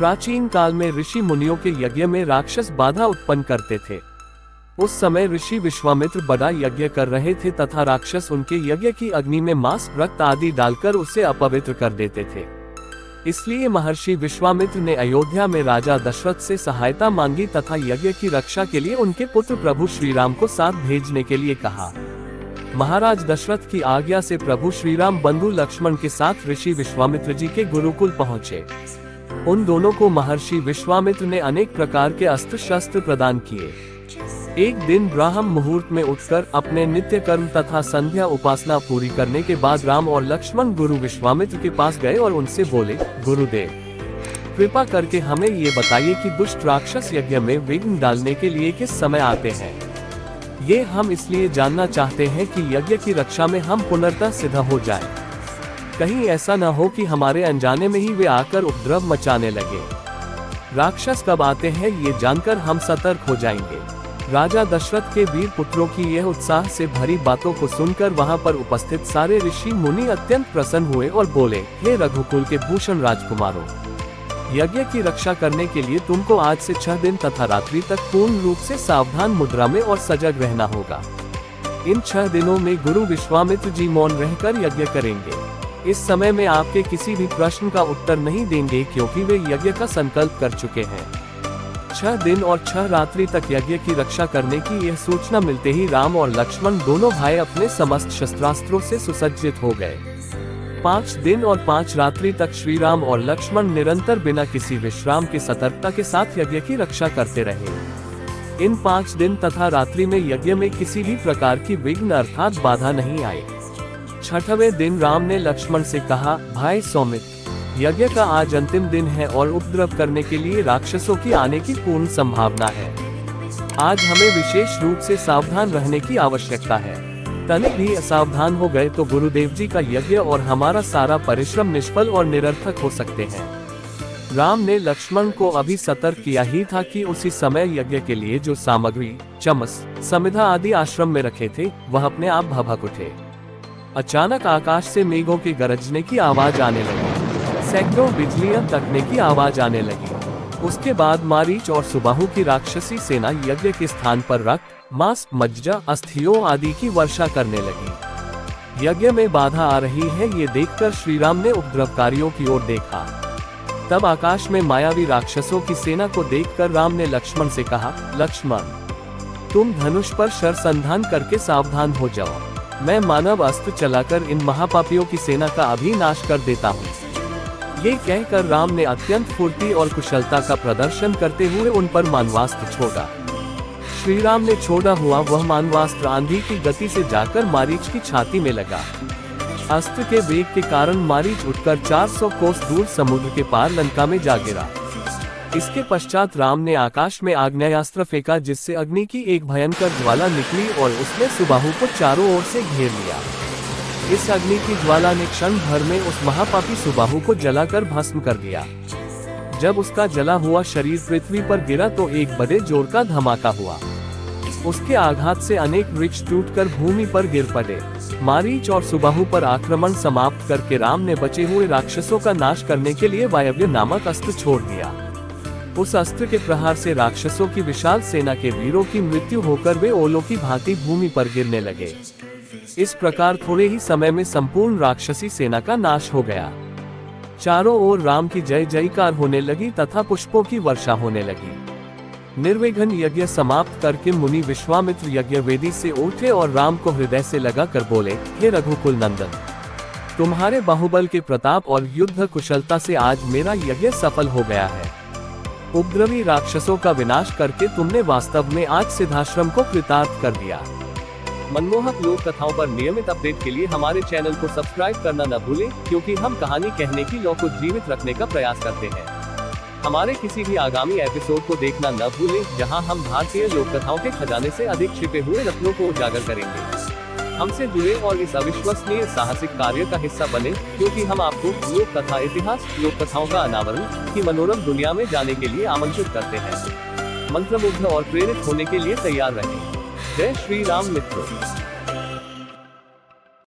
प्राचीन काल में ऋषि मुनियों के यज्ञ में राक्षस बाधा उत्पन्न करते थे। उस समय ऋषि विश्वामित्र बड़ा यज्ञ कर रहे थे तथा राक्षस उनके यज्ञ की अग्नि में मांस, रक्त आदि डालकर उसे अपवित्र कर देते थे। इसलिए महर्षि विश्वामित्र ने अयोध्या में राजा दशरथ से सहायता मांगी तथा यज्ञ की रक्षा के लिए उनके पुत्र प्रभु श्रीराम को साथ भेजने के लिए कहा। महाराज दशरथ की आज्ञा से प्रभु श्रीराम बंधु लक्ष्मण के साथ ऋषि विश्वामित्र जी के गुरुकुल पहुँचे। उन दोनों को महर्षि विश्वामित्र ने अनेक प्रकार के अस्त्र शस्त्र प्रदान किए। एक दिन ब्राह्म मुहूर्त में उठकर अपने नित्य कर्म तथा संध्या उपासना पूरी करने के बाद राम और लक्ष्मण गुरु विश्वामित्र के पास गए और उनसे बोले, गुरुदेव, कृपा करके हमें ये बताइए कि दुष्ट राक्षस यज्ञ में विघ्न डालने के लिए किस समय आते हैं। ये हम इसलिए जानना चाहते हैं कि यज्ञ की रक्षा में हम पुनर्तः सिद्ध हो जाएं। कहीं ऐसा न हो कि हमारे अनजाने में ही वे आकर उपद्रव मचाने लगे। राक्षस कब आते हैं ये जानकर हम सतर्क हो जाएंगे। राजा दशरथ के वीर पुत्रों की यह उत्साह से भरी बातों को सुनकर वहां पर उपस्थित सारे ऋषि मुनि अत्यंत प्रसन्न हुए और बोले, हे रघुकुल के भूषण राजकुमारों, यज्ञ की रक्षा करने के लिए तुमको आज से 6 दिन तथा रात्रि तक पूर्ण रूप से सावधान मुद्रा में और सजग रहना होगा। इन 6 दिनों में गुरु विश्वामित्र जी मौन रहकर यज्ञ करेंगे। इस समय में आपके किसी भी प्रश्न का उत्तर नहीं देंगे क्योंकि वे यज्ञ का संकल्प कर चुके हैं। 6 दिन और 6 रात्रि तक यज्ञ की रक्षा करने की यह सूचना मिलते ही राम और लक्ष्मण दोनों भाई अपने समस्त शस्त्रास्त्रों से सुसज्जित हो गए। 5 दिन और 5 रात्रि तक श्री राम और लक्ष्मण निरंतर बिना किसी विश्राम के सतर्कता के साथ यज्ञ की रक्षा करते रहे। इन 5 दिन तथा रात्रि में यज्ञ में किसी भी प्रकार की विघ्न अर्थात बाधा नहीं आई। 6वें दिन राम ने लक्ष्मण से कहा, भाई सौमित्र, यज्ञ का आज अंतिम दिन है और उपद्रव करने के लिए राक्षसों की आने की पूर्ण संभावना है। आज हमें विशेष रूप से सावधान रहने की आवश्यकता है। तनिक भी असावधान हो गए तो गुरुदेव जी का यज्ञ और हमारा सारा परिश्रम निष्फल और निरर्थक हो सकते हैं। राम ने लक्ष्मण को अभी सतर्क किया ही था कि उसी समय यज्ञ के लिए जो सामग्री, चमस, समिधा आदि आश्रम में रखे थे वह अपने आप भभक उठे। अचानक आकाश से मेघों के गरजने की आवाज आने लगी। सैकड़ों बिजलियां तकने की आवाज आने लगी। उसके बाद मारीच और सुबाहु की राक्षसी सेना यज्ञ के स्थान पर रक्त, मांस, मज्जा, अस्थियों आदि की वर्षा करने लगी। यज्ञ में बाधा आ रही है ये देखकर श्री राम ने उपद्रवकारियों की ओर देखा। तब आकाश में मायावी राक्षसों की सेना को देखकर राम ने लक्ष्मण से कहा, लक्ष्मण, तुम धनुष पर शरसंधान करके सावधान हो जाओ। मैं मानव अस्त्र चलाकर इन महापापियों की सेना का अभी नाश कर देता हूँ। ये कहकर राम ने अत्यंत फुर्ती और कुशलता का प्रदर्शन करते हुए उन पर मानवास्त्र छोड़ा। श्री राम ने छोड़ा हुआ वह मानवास्त्र आंधी की गति से जाकर मारीच की छाती में लगा। अस्त्र के वेग के कारण मारीच उठकर 400 कोस दूर समुद्र के पार लंका में जा गिरा। इसके पश्चात राम ने आकाश में आग्नेयास्त्र फेंका जिससे अग्नि की एक भयंकर ज्वाला निकली और उसने सुबाहु को चारों ओर से घेर लिया। इस अग्नि की ज्वाला ने क्षण भर में उस महापापी सुबाहु को जलाकर भस्म कर दिया। जब उसका जला हुआ शरीर पृथ्वी पर गिरा तो एक बड़े जोर का धमाका हुआ। उसके आघात से अनेक वृक्ष टूटकर भूमि पर गिर पड़े। मारीच और सुबाहु पर आक्रमण समाप्त करके राम ने बचे हुए राक्षसों का नाश करने के लिए वायव्य नामक अस्त्र छोड़ दिया। उस अस्त्र के प्रहार से राक्षसों की विशाल सेना के वीरों की मृत्यु होकर वे ओलों की भांति भूमि पर गिरने लगे। इस प्रकार थोड़े ही समय में संपूर्ण राक्षसी सेना का नाश हो गया। चारों ओर राम की जय जयकार होने लगी तथा पुष्पों की वर्षा होने लगी। निर्विघ्न यज्ञ समाप्त करके मुनि विश्वामित्र यज्ञ वेदी से उठे और राम को हृदय से लगाकर बोले, हे रघुकुल नंदन, तुम्हारे बाहुबल के प्रताप और युद्ध कुशलता से आज मेरा यज्ञ सफल हो गया है। उपद्रवी राक्षसों का विनाश करके तुमने वास्तव में आज सिद्धाश्रम को कृतार्थ कर दिया। मनमोहक लोक कथाओं पर नियमित अपडेट के लिए हमारे चैनल को सब्सक्राइब करना न भूलें, क्योंकि हम कहानी कहने की लौ को जीवित रखने का प्रयास करते हैं। हमारे किसी भी आगामी एपिसोड को देखना न भूलें, जहां हम भारतीय लोक कथाओं के खजाने से अधिक छिपे हुए रत्नों को उजागर करेंगे। हमसे जुड़े और इस अविश्वसनीय साहसिक कार्य का हिस्सा बने, क्योंकि हम आपको लोक कथा इतिहास, लोक कथाओं का अनावरण की मनोरम दुनिया में जाने के लिए आमंत्रित करते हैं। मंत्रमुग्ध और प्रेरित होने के लिए तैयार रहें। जय श्री राम मित्रों।